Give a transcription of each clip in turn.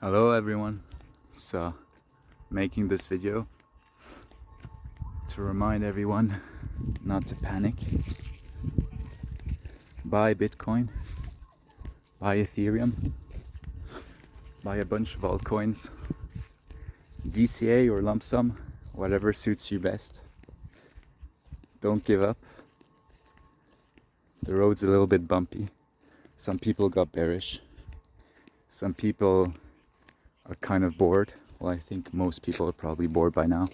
Hello everyone. So making this video to remind everyone not to panic. Buy Bitcoin, buy Ethereum, buy a bunch of altcoins, DCA or lump sum, whatever suits you best. Don't give up. The road's a little bit bumpy. Some people got bearish. Some people are kind of bored. Well, I think most people are probably bored by now.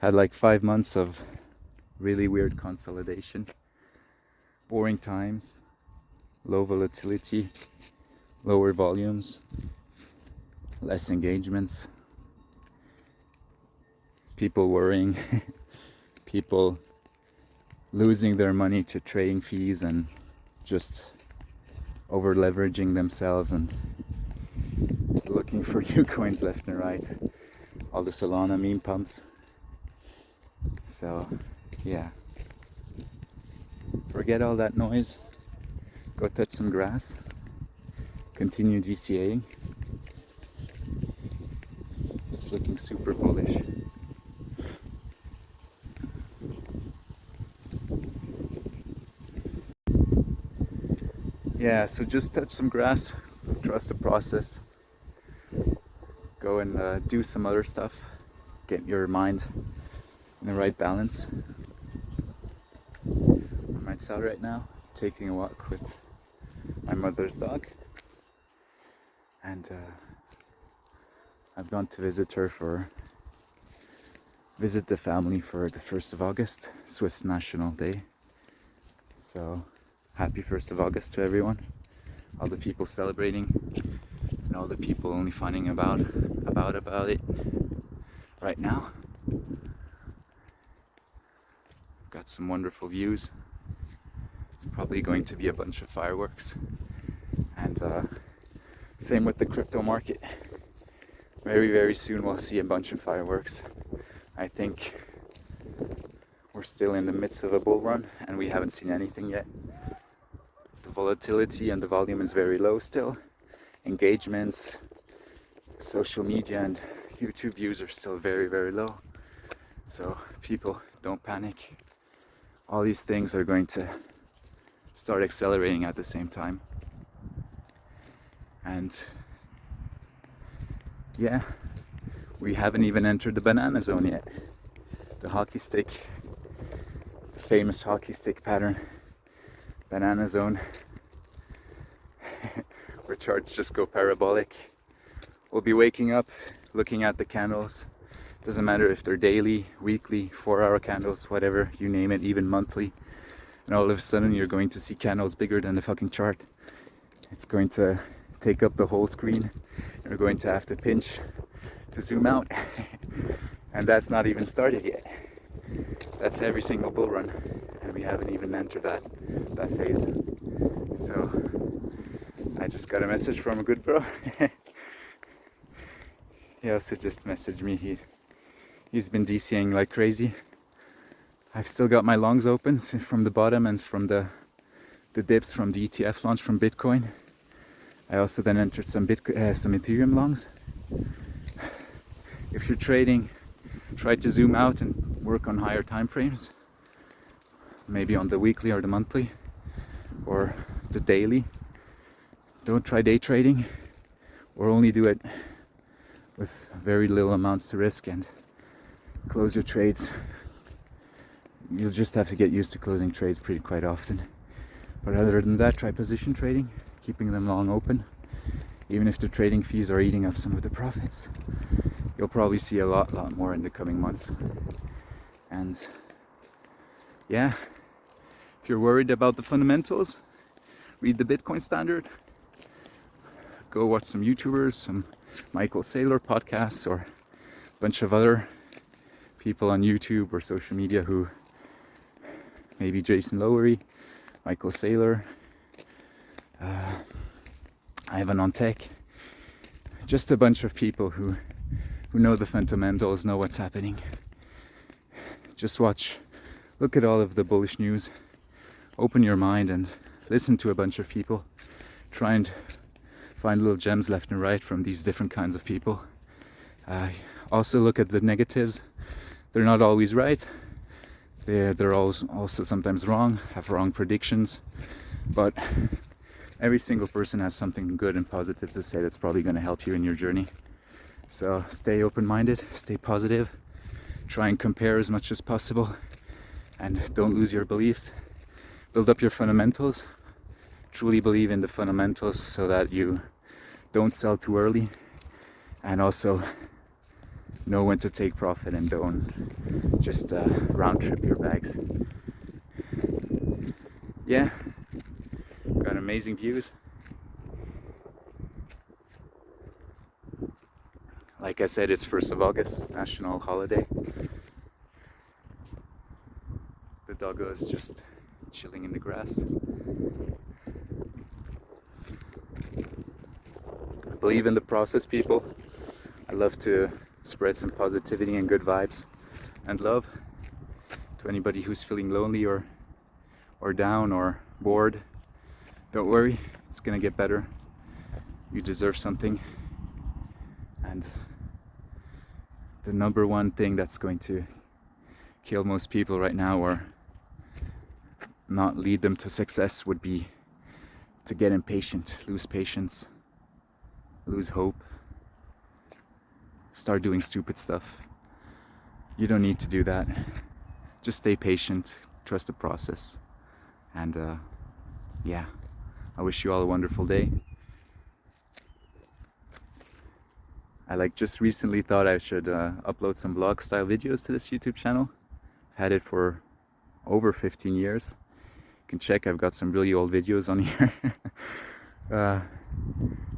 Had like 5 months of really weird consolidation, boring times, low volatility, lower volumes, less engagements, people worrying, people losing their money to trading fees and just over leveraging themselves and looking for new coins left and right. All the Solana meme pumps. So yeah, forget all that noise, go touch some grass, continue DCAing. It's looking super bullish. Yeah, so just touch some grass, trust the process, go and do some other stuff, get your mind in the right balance. I'm outside right now, taking a walk with my mother's dog, and I've gone to visit the family for the 1st of August, Swiss National Day. So happy 1st of August to everyone, all the people celebrating and all the people only finding about it right now. Got some wonderful views. It's probably going to be a bunch of fireworks, and same with the crypto market. Very soon we'll see a bunch of fireworks. I think we're still in the midst of a bull run and we haven't seen anything yet. The volatility and the volume is very low still. Engagements, social media and YouTube views are still very low. So people, don't panic. All these things are going to start accelerating at the same time. And yeah, we haven't even entered the banana zone yet. The hockey stick, the famous hockey stick pattern, banana zone, where charts just go parabolic. We'll be waking up, looking at the candles. Doesn't matter if they're daily, weekly, 4-hour candles, whatever, you name it, even monthly. And all of a sudden you're going to see candles bigger than the fucking chart. It's going to take up the whole screen. You're going to have to pinch to zoom out. And that's not even started yet. That's every single bull run. And we haven't even entered that phase. So I just got a message from a good bro. He also just messaged me. He's been DCing like crazy. I've still got my longs open from the bottom and from the dips from the ETF launch from Bitcoin. I also then entered some Ethereum longs. If you're trading, try to zoom out and work on higher time frames. Maybe on the weekly or the monthly or the daily. Don't try day trading, or only do it with very little amounts to risk and close your trades. You'll just have to get used to closing trades quite often. But other than that, try position trading, keeping them long open. Even if the trading fees are eating up some of the profits, you'll probably see a lot more in the coming months. And yeah, if you're worried about the fundamentals, read the Bitcoin Standard. Go watch some YouTubers, some Michael Saylor podcasts, or a bunch of other people on YouTube or social media who, maybe Jason Lowery, Michael Saylor, Ivan on Tech, just a bunch of people who know the fundamentals, know what's happening. Just watch, look at all of the bullish news, open your mind and listen to a bunch of people. Try and find little gems left and right from these different kinds of people. Also look at the negatives. They're not always right. They're also sometimes wrong, have wrong predictions, but every single person has something good and positive to say that's probably going to help you in your journey. So stay open-minded, stay positive, try and compare as much as possible, and don't lose your beliefs. Build up your fundamentals, truly believe in the fundamentals so that you don't sell too early, and also know when to take profit and don't just round trip your bags. Yeah, got amazing views. Like I said, it's 1st of August, national holiday. The doggo is just chilling in the grass. Believe in the process, people. I love to spread some positivity and good vibes and love to anybody who's feeling lonely or down or bored. Don't worry, it's gonna get better. You deserve something. And the number one thing that's going to kill most people right now or not lead them to success would be to get impatient, lose patience, lose hope, start doing stupid stuff. You don't need to do that. Just stay patient, trust the process, and yeah, I wish you all a wonderful day. I just recently thought I should upload some vlog style videos to this YouTube channel. I've had it for over 15 years. You can check, I've got some really old videos on here.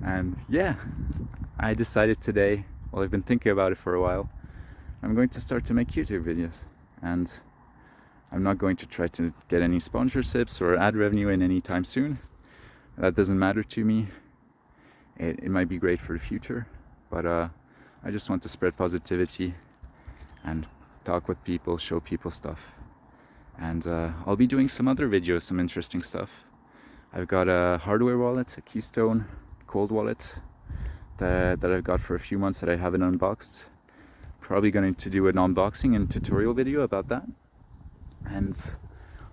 And yeah, I decided today, well, I've been thinking about it for a while, I'm going to start to make YouTube videos. And I'm not going to try to get any sponsorships or ad revenue in any time soon. That doesn't matter to me. It might be great for the future. But I just want to spread positivity and talk with people, show people stuff. And I'll be doing some other videos, some interesting stuff. I've got a hardware wallet, a Keystone cold wallet that I've got for a few months that I haven't unboxed. Probably going to do an unboxing and tutorial video about that. And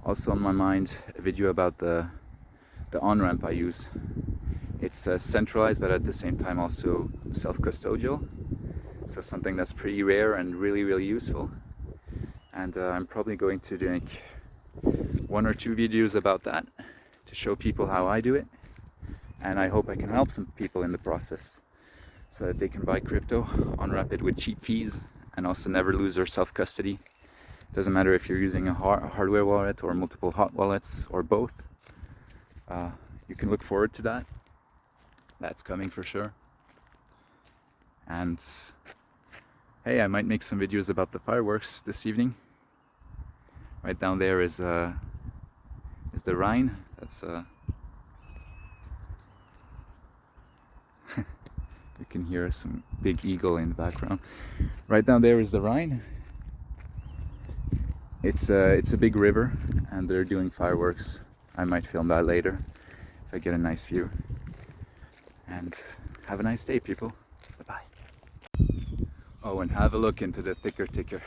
also on my mind, a video about the on-ramp I use. It's centralized, but at the same time also self-custodial. So something that's pretty rare and really, really useful. And I'm probably going to make 1 or 2 videos about that to show people how I do it. And I hope I can help some people in the process so that they can buy crypto, on-ramp it with cheap fees, and also never lose their self-custody. Doesn't matter if you're using a hardware wallet or multiple hot wallets or both. You can look forward to that. That's coming for sure. And hey, I might make some videos about the fireworks this evening. Right down there is the Rhine. That's you can hear some big eagle in the background. Right down there is the Rhine. It's a big river, and they're doing fireworks. I might film that later if I get a nice view. And have a nice day, people. Bye-bye. Oh, and have a look into the thicker ticker.